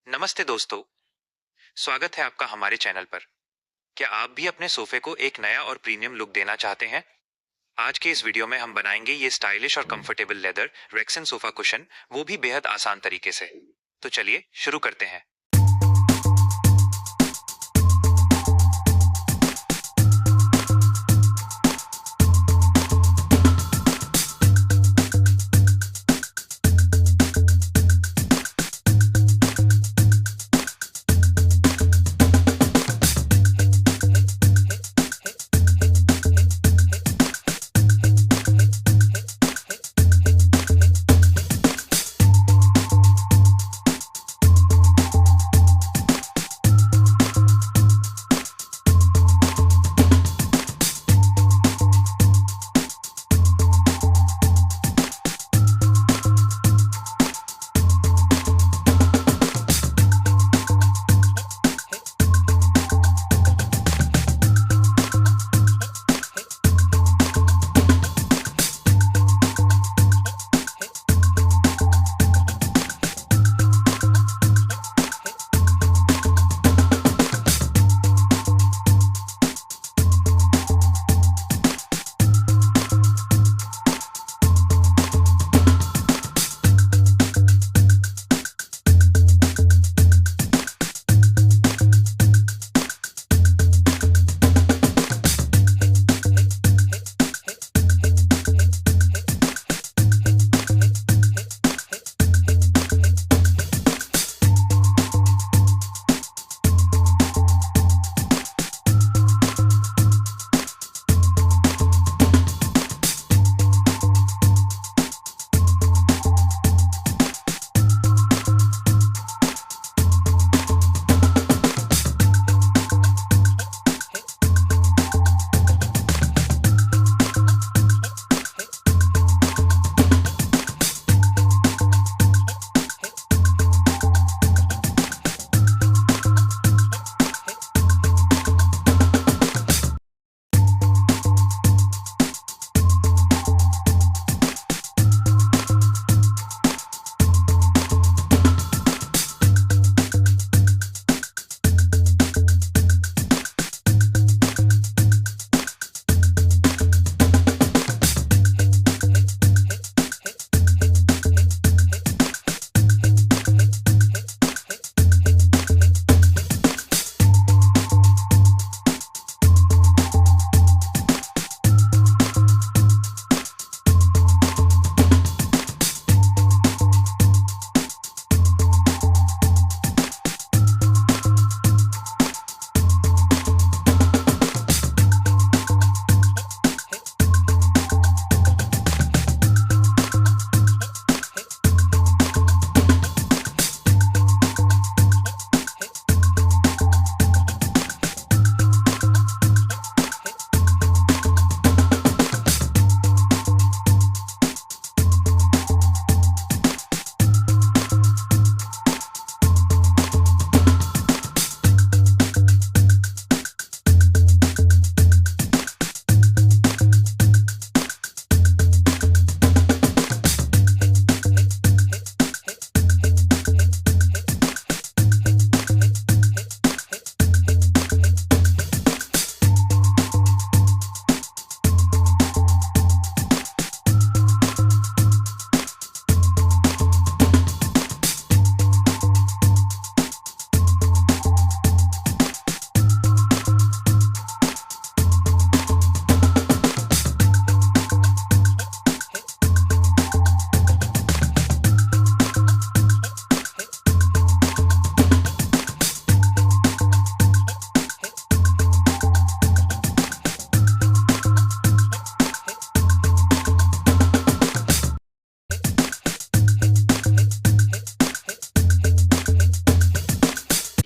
नमस्ते दोस्तों। स्वागत है आपका हमारे चैनल पर। क्या आप भी अपने सोफे को एक नया और प्रीमियम लुक देना चाहते हैं? आज के इस वीडियो में हम बनाएंगे ये स्टाइलिश और कंफर्टेबल लेदर रेक्सन सोफा कुशन, वो भी बेहद आसान तरीके से। तो चलिए शुरू करते हैं।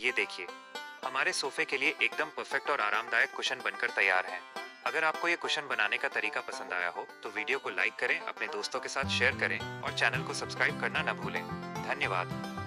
ये देखिए, हमारे सोफे के लिए एकदम परफेक्ट और आरामदायक कुशन बनकर तैयार है। अगर आपको ये कुशन बनाने का तरीका पसंद आया हो तो वीडियो को लाइक करें, अपने दोस्तों के साथ शेयर करें और चैनल को सब्सक्राइब करना न भूलें। धन्यवाद।